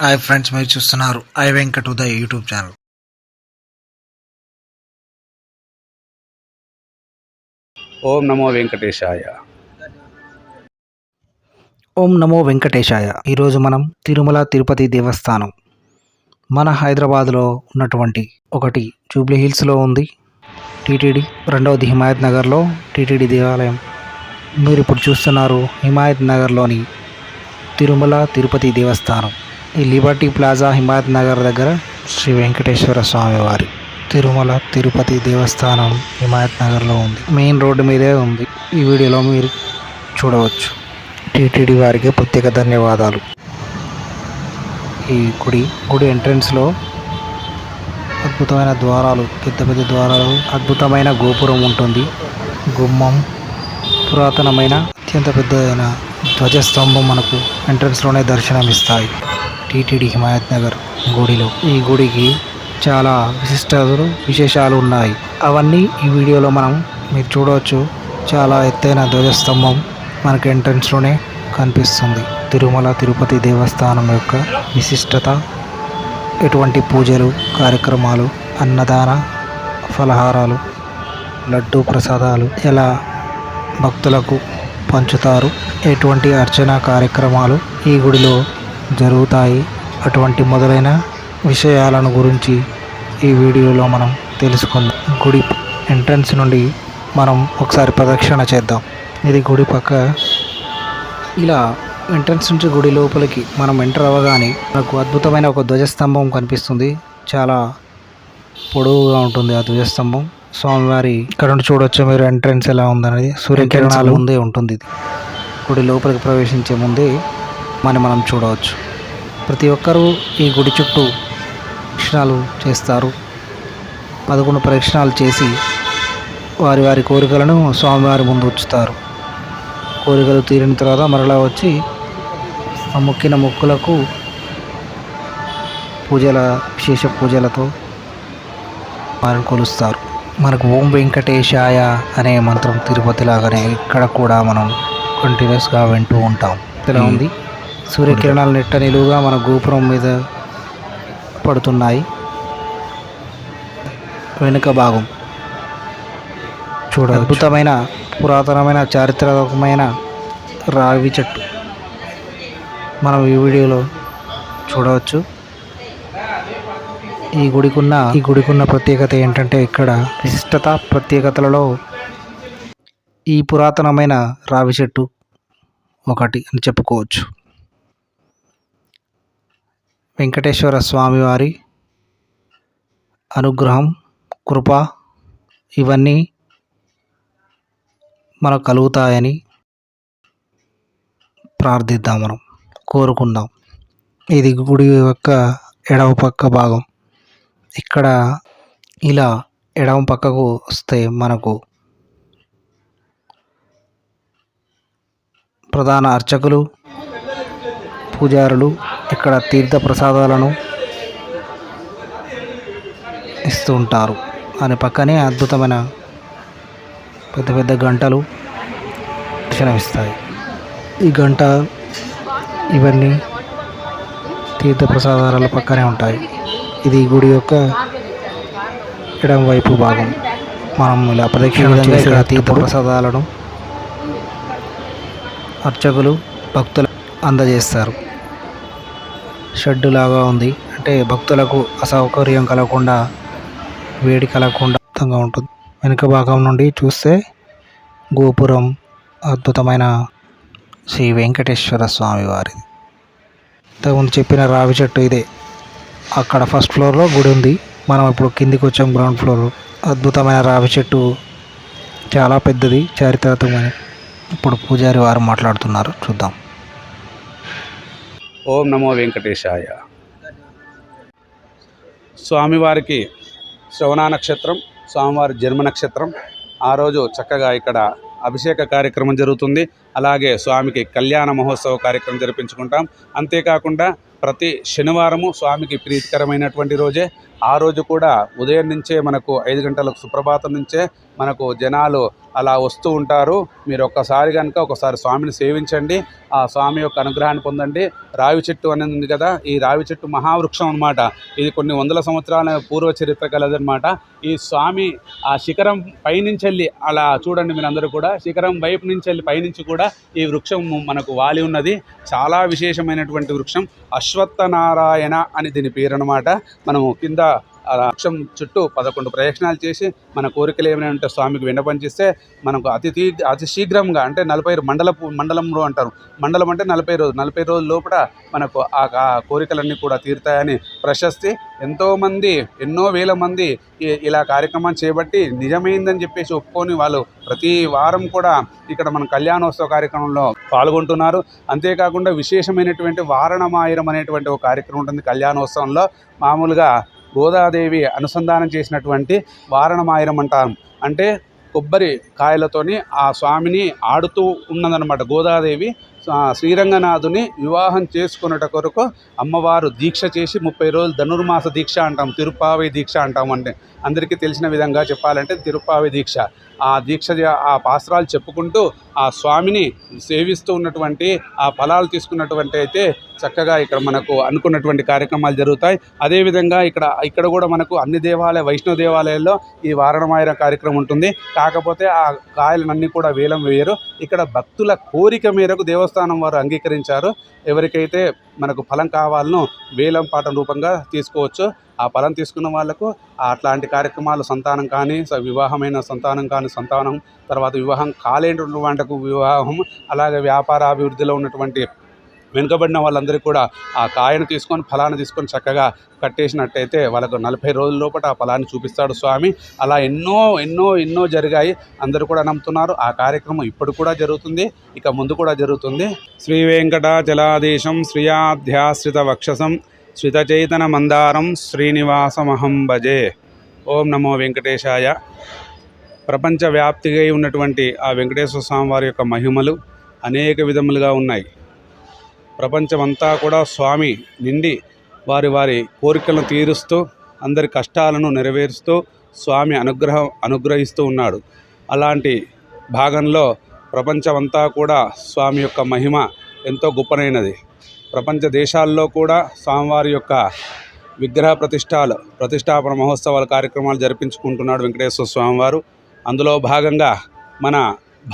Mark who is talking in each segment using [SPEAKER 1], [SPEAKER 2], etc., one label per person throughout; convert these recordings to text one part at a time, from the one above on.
[SPEAKER 1] Hi friends, మీరు చూస్తున్నారు I Venkat Uday YouTube channel.
[SPEAKER 2] Om నమో వెంకటేశాయ.
[SPEAKER 3] ఓం నమో వెంకటేశాయ. ఈరోజు మనం తిరుమల తిరుపతి దేవస్థానం మన హైదరాబాద్లో ఉన్నటువంటి ఒకటి జూబ్లీ హిల్స్లో ఉంది టీటీడీ, రెండవది హిమాయత్ నగర్లో టీటీడీ దేవాలయం. మీరు ఇప్పుడు చూస్తున్నారు హిమాయత్ నగర్లోని తిరుమల తిరుపతి దేవస్థానం. ఈ లిబర్టీ ప్లాజా హిమాయత్ నగర్ దగ్గర శ్రీ వెంకటేశ్వర స్వామి వారి తిరుమల తిరుపతి దేవస్థానం హిమాయత్ నగర్లో ఉంది. మెయిన్ రోడ్డు మీదే ఉంది. ఈ వీడియోలో మీరు చూడవచ్చు. టీటీడీ వారికి ప్రత్యేక ధన్యవాదాలు. ఈ గుడి ఎంట్రన్స్లో అద్భుతమైన ద్వారాలు, పెద్ద పెద్ద ద్వారాలు, అద్భుతమైన గోపురం ఉంటుంది. గుమ్మం, పురాతనమైన అత్యంత పెద్దదైన ధ్వజస్తంభం మనకు ఎంట్రన్స్లోనే దర్శనమిస్తాయి. టీటీడీ హిమాయత్ నగర్ గుడిలో ఈ గుడికి చాలా విశేషాలు ఉన్నాయి. అవన్నీ ఈ వీడియోలో మీరు చూడవచ్చు. చాలా ఎత్తైన ధ్వజస్తంభం మనకు ఎంట్రన్స్లోనే కనిపిస్తుంది. తిరుమల తిరుపతి దేవస్థానం యొక్క విశిష్టత, ఎటువంటి పూజలు, కార్యక్రమాలు, అన్నదాన ఫలహారాలు, లడ్డూ ప్రసాదాలు ఎలా భక్తులకు పంచుతారు, ఎటువంటి అర్చన కార్యక్రమాలు ఈ గుడిలో జరుగుతాయి, అటువంటి మొదలైన విషయాలను గురించి ఈ వీడియోలో మనం తెలుసుకుందాం. గుడి ఎంట్రన్స్ నుండి మనం ఒకసారి ప్రదక్షిణ చేద్దాం. ఇది గుడి పక్క. ఇలా ఎంట్రన్స్ నుంచి గుడి లోపలికి మనం ఎంటర్ అవ్వగానే మనకు అద్భుతమైన ఒక ధ్వజస్తంభం కనిపిస్తుంది. చాలా పొడవుగా ఉంటుంది ఆ ధ్వజస్తంభం. స్వామివారి ఇక్కడ నుండి చూడవచ్చు మీరు ఎంట్రన్స్ ఎలా ఉందనేది. సూర్యకిరణాలు ముందే ఉంటుంది. ఇది గుడి లోపలికి ప్రవేశించే ముందే మనం చూడవచ్చు. ప్రతి ఒక్కరూ ఈ గుడి చుట్టూ ప్రదక్షిణాలు చేస్తారు. 11 ప్రదక్షిణాలు చేసి వారి వారి కోరికలను స్వామివారి ముందు ఉంచుతారు. కోరికలు తీరిన తర్వాత మరలా వచ్చి ఆ మొక్కిన మొక్కులకు విశేష పూజలతో వారిని కొలుస్తారు. మనకు ఓం వెంకటేశాయ అనే మంత్రం తిరుపతి లాగానే ఇక్కడ కూడా మనం కంటిన్యూస్గా వింటూ ఉంటాం. ఇలా ఉంది. సూర్యకిరణాలు నెట్ట నిలువుగా మన గోపురం మీద పడుతున్నాయి. వెనుక భాగం చూడ అద్భుతమైన పురాతనమైన చారిత్రాత్మకమైన రావి చెట్టు మనం ఈ వీడియోలో చూడవచ్చు. ఈ గుడికున్న ప్రత్యేకత ఏంటంటే, ఇక్కడ విశిష్టత ప్రత్యేకతలలో ఈ పురాతనమైన రావి చెట్టు ఒకటి అని చెప్పుకోవచ్చు. వెంకటేశ్వర స్వామివారి అనుగ్రహం, కృప ఇవన్నీ మనకు కలుగుతాయని ప్రార్థిద్దాం, మనం కోరుకుందాం. ఇది గుడి యొక్క ఎడమ పక్క భాగం. ఇక్కడ ఇలా ఎడమ పక్కకు వస్తే మనకు ప్రధాన అర్చకులు, పూజారులు ఇక్కడ తీర్థ ప్రసాదాలను ఇస్తూ ఉంటారు. దాని పక్కనే అద్భుతమైన పెద్ద పెద్ద గంటలు దర్శనమిస్తాయి. ఈ గంట ఇవన్నీ తీర్థ ప్రసాదాల పక్కనే ఉంటాయి. ఇది గుడి యొక్క ఎడమ వైపు భాగం. మనం ఇలా ప్రదక్షిణ చేసే తీర్థ ప్రసాదాలను అర్చకులు భక్తులు అందజేస్తారు. షెడ్డు లాగా ఉంది, అంటే భక్తులకు అసౌకర్యం కలగకుండా, వేడి కలగకుండా ఉంటుంది. వెనుక భాగం నుండి చూస్తే గోపురం, అద్భుతమైన శ్రీ వెంకటేశ్వర స్వామి వారిది. ఇంతకుముందు చెప్పిన రావి చెట్టు ఇదే. అక్కడ ఫస్ట్ ఫ్లోర్లో గుడి ఉంది. మనం ఇప్పుడు కిందికి వచ్చాం, గ్రౌండ్ ఫ్లోర్. అద్భుతమైన రావి చెట్టు, చాలా పెద్దది, చారిత్రాత్మకమైన. ఇప్పుడు పూజారి వారు మాట్లాడుతున్నారు, చూద్దాం.
[SPEAKER 2] ఓం నమో వెంకటేశాయ. స్వామివారికి శ్రవణ నక్షత్రం, స్వామివారి జన్మ నక్షత్రం. ఆ రోజు చక్కగా ఇక్కడ అభిషేక కార్యక్రమం జరుగుతుంది. అలాగే స్వామికి కళ్యాణ మహోత్సవ కార్యక్రమం జరిపించుకుంటాం. అంతేకాకుండా ప్రతి శనివారము స్వామికి ప్రీతికరమైనటువంటి రోజే. ఆ రోజు కూడా ఉదయం నుంచే మనకు 5 గంటలకు సుప్రభాతం నుంచే మనకు జనాలు అలా వస్తూ ఉంటారు. మీరు ఒకసారి స్వామిని సేవించండి, ఆ స్వామి యొక్క అనుగ్రహాన్ని పొందండి. రావి చెట్టు అనేది ఉంది కదా, ఈ రావి చెట్టు మహావృక్షం అనమాట. ఇది కొన్ని వందల సంవత్సరాల పూర్వ చరిత్ర కలదనమాట. ఈ స్వామి ఆ శిఖరం పైనుంచి వెళ్ళి అలా చూడండి, మీరు అందరూ కూడా శిఖరం వైపు నుంచి వెళ్ళి పైనుంచి కూడా ఈ వృక్షం మనకు వాలి ఉన్నది. చాలా విశేషమైనటువంటి వృక్షం. అశ్వత్థనారాయణ అని దీని పేరు అనమాట. మనము కింద వృక్షం చుట్టూ 11 ప్రదక్షిణాలు చేసి మన కోరికలు ఏమైనా ఉంటే స్వామికి విన్నపంచిస్తే మనకు అతి శీఘ్రంగా, అంటే 40 మండలంలో అంటారు. మండలం అంటే 40 రోజుల లోపల మనకు ఆ కోరికలన్నీ కూడా తీరుతాయని ప్రశస్తి. ఎంతోమంది, ఎన్నో వేల మంది ఇలా కార్యక్రమాన్ని చేపట్టి నిజమైందని చెప్పేసి ఒప్పుకొని వాళ్ళు ప్రతి వారం కూడా ఇక్కడ మన కళ్యాణోత్సవ కార్యక్రమంలో పాల్గొంటున్నారు. అంతేకాకుండా విశేషమైనటువంటి వారణమాయిరం అనేటువంటి ఒక కార్యక్రమం ఉంటుంది కళ్యాణోత్సవంలో. మామూలుగా గోదాదేవి అనుసంధానం చేసినటువంటి వారణమాయిరం అంటారు. అంటే కొబ్బరి కాయలతోని ఆ స్వామిని ఆడుతూ ఉన్నదన్నమాట. గోదాదేవి శ్రీరంగనాథుని వివాహం చేసుకున్నట కొరకు అమ్మవారు దీక్ష చేసి 30 రోజులు ధనుర్మాస దీక్ష అంటాం, తిరుప్పావి దీక్ష అంటాం. అంటే అందరికీ తెలిసిన విధంగా చెప్పాలంటే తిరుప్పావి దీక్ష. ఆ దీక్ష ఆ పాస్త్రాలు చెప్పుకుంటూ ఆ స్వామిని సేవిస్తూ ఉన్నటువంటి ఆ ఫలాలు తీసుకున్నటువంటి అయితే చక్కగా ఇక్కడ మనకు అనుకున్నటువంటి కార్యక్రమాలు జరుగుతాయి. అదేవిధంగా ఇక్కడ కూడా మనకు అన్ని వైష్ణవ దేవాలయాల్లో ఈ వారణమాయిర కార్యక్రమం ఉంటుంది. కాకపోతే ఆ కాయలన్నీ కూడా వేలం వేయరు. ఇక్కడ భక్తుల కోరిక మేరకు దేవస్థానం వారు అంగీకరించారు. ఎవరికైతే మనకు ఫలం కావాలనో వేలం పాటం రూపంగా తీసుకోవచ్చు. ఆ ఫలం తీసుకున్న వాళ్లకు అట్లాంటి కార్యక్రమాలు, సంతానం కానీ, వివాహమైన సంతానం కానీ, సంతానం తర్వాత వివాహం కాలేనటువంటి వాళ్లకు వివాహం, అలాగే వ్యాపారాభివృద్ధిలో ఉన్నటువంటి వెనుకబడిన వాళ్ళందరికీ కూడా ఆ కాయను తీసుకొని, ఫలాన్ని తీసుకొని చక్కగా కట్టేసినట్టయితే వాళ్ళకు 40 రోజుల లోపల ఆ ఫలాన్ని చూపిస్తాడు స్వామి. అలా ఎన్నో జరిగాయి. అందరూ కూడా నమ్ముతున్నారు. ఆ కార్యక్రమం ఇప్పుడు కూడా జరుగుతుంది, ఇక ముందు కూడా జరుగుతుంది. శ్రీ వెంకటాచలాధీశం శ్రియాధ్యాశ్రిత వక్షసం శ్రితచైతన మందారం శ్రీనివాసమహం భజే. ఓం నమో వెంకటేశాయ. ప్రపంచవ్యాప్తిగా ఉన్నటువంటి ఆ వెంకటేశ్వర స్వామి వారి యొక్క మహిమలు అనేక విధములుగా ఉన్నాయి. ప్రపంచమంతా కూడా స్వామి నిండి వారి కోరికలను తీరుస్తూ, అందరి కష్టాలను నెరవేరుస్తూ స్వామి అనుగ్రహిస్తూ ఉన్నాడు. అలాంటి భాగంలో ప్రపంచమంతా కూడా స్వామి యొక్క మహిమ ఎంతో గొప్పనైనది. ప్రపంచ దేశాల్లో కూడా స్వామివారి యొక్క విగ్రహ ప్రతిష్టాపన మహోత్సవాల కార్యక్రమాలు జరిపించుకుంటున్నాడు వెంకటేశ్వర స్వామివారు. అందులో భాగంగా మన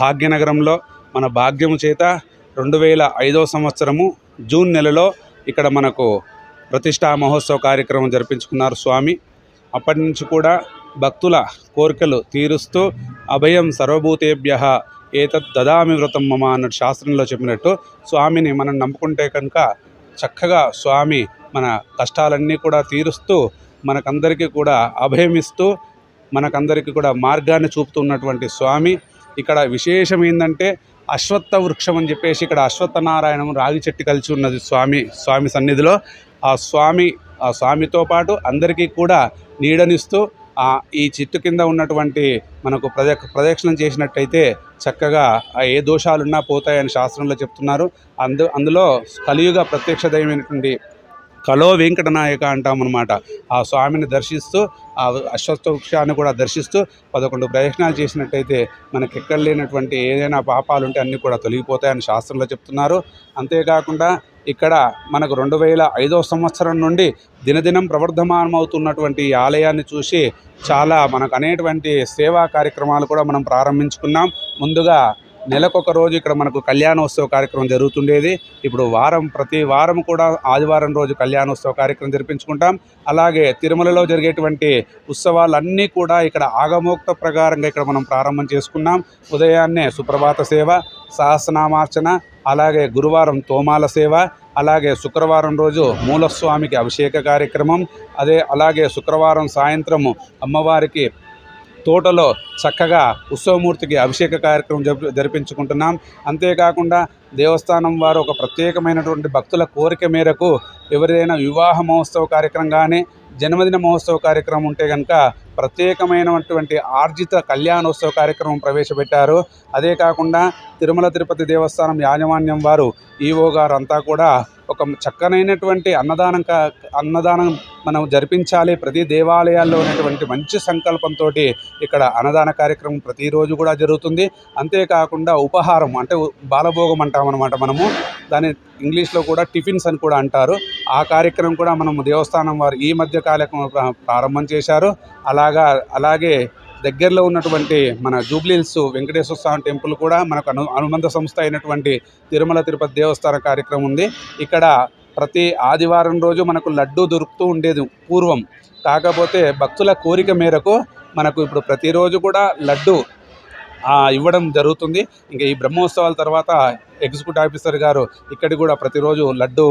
[SPEAKER 2] భాగ్యనగరంలో మన భాగ్యము చేత 2005వ సంవత్సరము జూన్ నెలలో ఇక్కడ మనకు ప్రతిష్టా మహోత్సవ కార్యక్రమం జరిపించుకున్నారు స్వామి. అప్పటి నుంచి కూడా భక్తుల కోరికలు తీరుస్తూ అభయం సర్వభూతేభ్యః ఏతద్ దదామి వ్రతం మమ అన్నట్టు శాస్త్రంలో చెప్పినట్టు స్వామిని మనం నమ్ముకుంటే కనుక చక్కగా స్వామి మన కష్టాలన్నీ కూడా తీరుస్తూ మనకందరికీ కూడా అభయమిస్తూ మనకందరికీ కూడా మార్గాన్ని చూపుతున్నటువంటి స్వామి. ఇక్కడ విశేషం ఏంటంటే అశ్వత్థ వృక్షం అని చెప్పేసి ఇక్కడ అశ్వత్థనారాయణం రాగి చెట్టు కలిసి ఉన్నది స్వామి సన్నిధిలో. ఆ స్వామితో పాటు అందరికీ కూడా నీడనిస్తూ ఈ చెట్టు కింద ఉన్నటువంటి మనకు ప్రదక్షిణం చేసినట్టయితే చక్కగా ఏ దోషాలున్నా పోతాయని శాస్త్రంలో చెప్తున్నారు. అందులో కలియుగ ప్రత్యక్ష దైవమైనటువంటి కలో వెంకటనాయక అంటామన్నమాట. ఆ స్వామిని దర్శిస్తూ ఆ అశ్వత్థ వృక్షాన్ని కూడా దర్శిస్తూ 11 ప్రదక్షిణాలు చేసినట్టయితే మనకి ఎక్కడ లేనటువంటి ఏదైనా పాపాలు ఉంటే అన్నీ కూడా తొలగిపోతాయని శాస్త్రంలో చెప్తున్నారు. అంతేకాకుండా ఇక్కడ మనకు 2005వ సంవత్సరం నుండి దినదినం ప్రవర్ధమానమవుతున్నటువంటి ఈ ఆలయాన్ని చూసి చాలా మనకు అనేటువంటి సేవా కార్యక్రమాలు కూడా మనం ప్రారంభించుకున్నాం. ముందుగా నెలకొక రోజు ఇక్కడ మనకు కళ్యాణోత్సవ కార్యక్రమం జరుగుతుండేది. ఇప్పుడు ప్రతి వారం కూడా ఆదివారం రోజు కళ్యాణోత్సవ కార్యక్రమం జరిపించుకుంటాం. అలాగే తిరుమలలో జరిగేటువంటి ఉత్సవాలన్నీ కూడా ఇక్కడ ఆగమోక్త ప్రకారంగా ఇక్కడ మనం ప్రారంభం చేసుకున్నాం. ఉదయాన్నే సుప్రభాత సేవ, సహస్రనామార్చన, అలాగే గురువారం తోమాల సేవ, అలాగే శుక్రవారం రోజు మూలస్వామికి అభిషేక కార్యక్రమం, అలాగే శుక్రవారం సాయంత్రము అమ్మవారికి తోటలో చక్కగా ఉత్సవమూర్తికి అభిషేక కార్యక్రమం జరిపించుకుంటున్నాం. అంతేకాకుండా దేవస్థానం వారు ఒక ప్రత్యేకమైనటువంటి భక్తుల కోరిక మేరకు ఎవరైనా వివాహ మహోత్సవ కార్యక్రమం కానీ, జన్మదిన మహోత్సవ కార్యక్రమం ఉంటే కనుక ప్రత్యేకమైనటువంటి ఆర్జిత కళ్యాణోత్సవ కార్యక్రమం ప్రవేశపెట్టారు. అదే కాకుండా తిరుమల తిరుపతి దేవస్థానం యాజమాన్యం వారు, ఈవో గారు అంతా కూడా ఒక చక్కనైనటువంటి అన్నదానం మనం జరిపించాలి. ప్రతి దేవాలయాల్లో ఉన్నటువంటి మంచి సంకల్పంతో ఇక్కడ అన్నదాన కార్యక్రమం ప్రతిరోజు కూడా జరుగుతుంది. అంతేకాకుండా ఉపహారం అంటే బాలభోగం అంటామన్నమాట మనము. దాని ఇంగ్లీష్లో కూడా టిఫిన్స్ అని కూడా అంటారు. ఆ కార్యక్రమం కూడా మనము దేవస్థానం వారు ఈ మధ్య కాలం ప్రారంభం చేశారు. అలాగే దగ్గరలో ఉన్నటువంటి మన జూబ్లీహిల్స్ వెంకటేశ్వర స్వామి టెంపుల్ కూడా మనకు అనుబంధ సంస్థ అయినటువంటి తిరుమల తిరుపతి దేవస్థాన కార్యక్రమం ఉంది. ఇక్కడ ప్రతి ఆదివారం రోజు మనకు లడ్డు దొరుకుతూ ఉండేది పూర్వం. కాకపోతే భక్తుల కోరిక మేరకు మనకు ఇప్పుడు ప్రతిరోజు కూడా లడ్డు ఇవ్వడం జరుగుతుంది. ఇంకా ఈ బ్రహ్మోత్సవాల తర్వాత ఎగ్జిక్యూటివ్ ఆఫీసర్ గారు ఇక్కడికి కూడా ప్రతిరోజు లడ్డు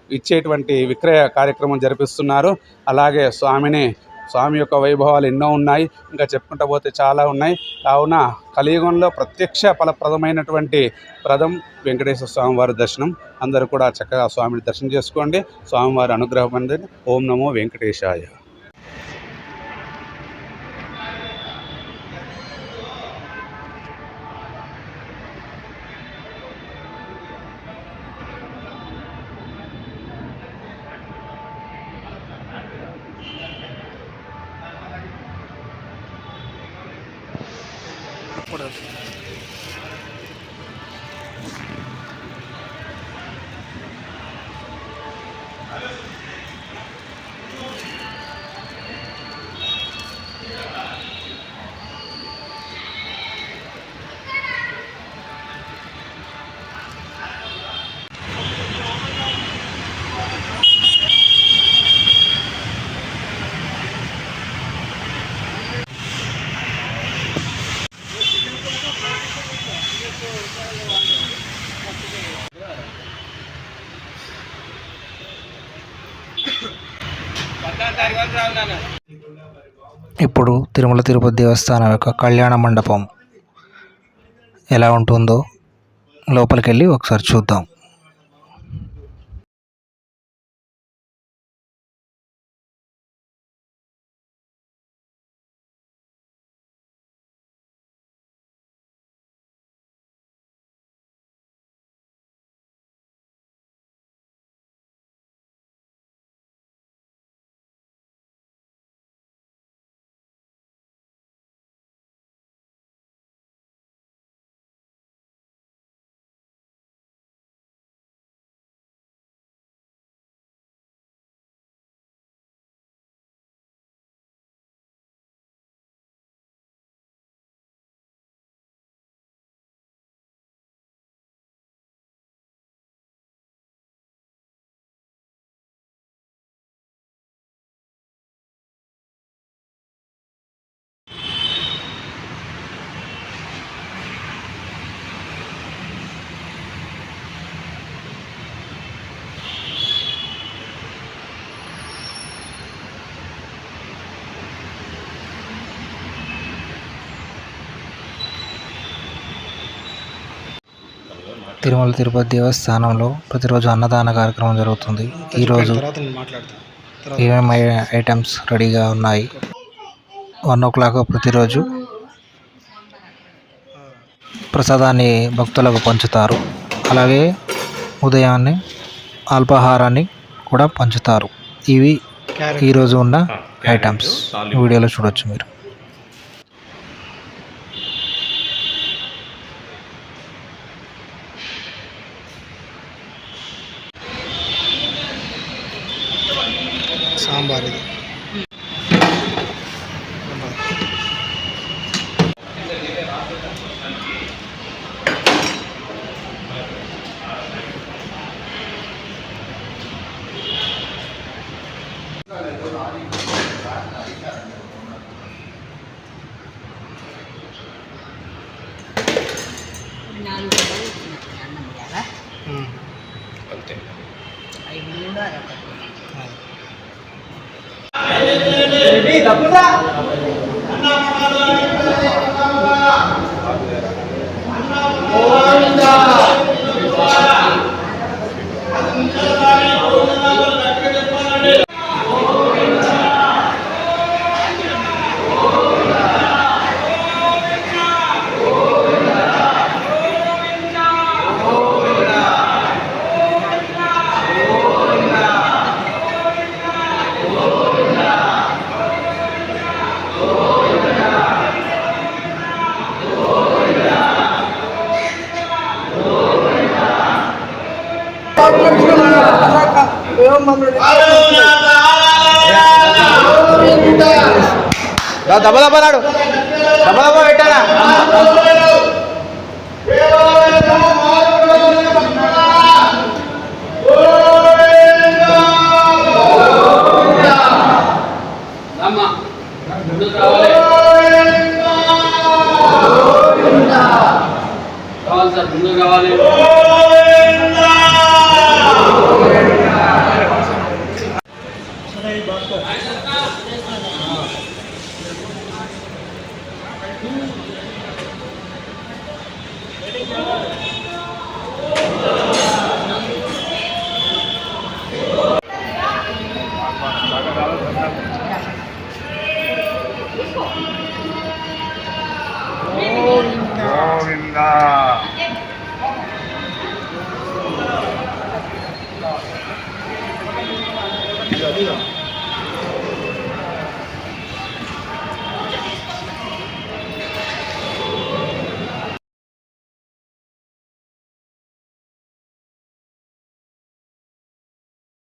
[SPEAKER 2] ఇచ్చేటువంటి విక్రయ కార్యక్రమం జరిపిస్తున్నారు. అలాగే స్వామి యొక్క వైభవాలు ఎన్నో ఉన్నాయి, ఇంకా చెప్పుకుంటూ పోతే చాలా ఉన్నాయి. కావున కలియుగంలో ప్రత్యక్ష ఫలప్రదమైనటువంటి ప్రదం వెంకటేశ్వర స్వామివారి దర్శనం. అందరూ కూడా చక్కగా స్వామిని దర్శనం చేసుకోండి. స్వామివారి అనుగ్రహం పొందండి. ఓం నమో వెంకటేశాయ.
[SPEAKER 3] ఇప్పుడు తిరుమల తిరుపతి దేవస్థానం యొక్క కళ్యాణ మండపం ఎలా ఉంటుందో లోపలికి వెళ్ళి ఒకసారి చూద్దాం. తిరుమల తిరుపతి దేవస్థానంలో ప్రతిరోజు అన్నదాన కార్యక్రమం జరుగుతుంది. ఈరోజు ఏమేమి ఐటమ్స్ రెడీగా ఉన్నాయి. 1 o'clock ప్రతిరోజు ప్రసాదాన్ని భక్తులకు పంచుతారు. అలాగే ఉదయాన్నే అల్పాహారాన్ని కూడా పంచుతారు. ఇవి ఈరోజు ఉన్న ఐటమ్స్ వీడియోలో చూడొచ్చు మీరు. సాంబార్ ఇది దెబ్బ దెబ్బలాడు దెబ్బ దెబ్బ పెట్టారా
[SPEAKER 4] ముందు కావాలి
[SPEAKER 2] గోవిందా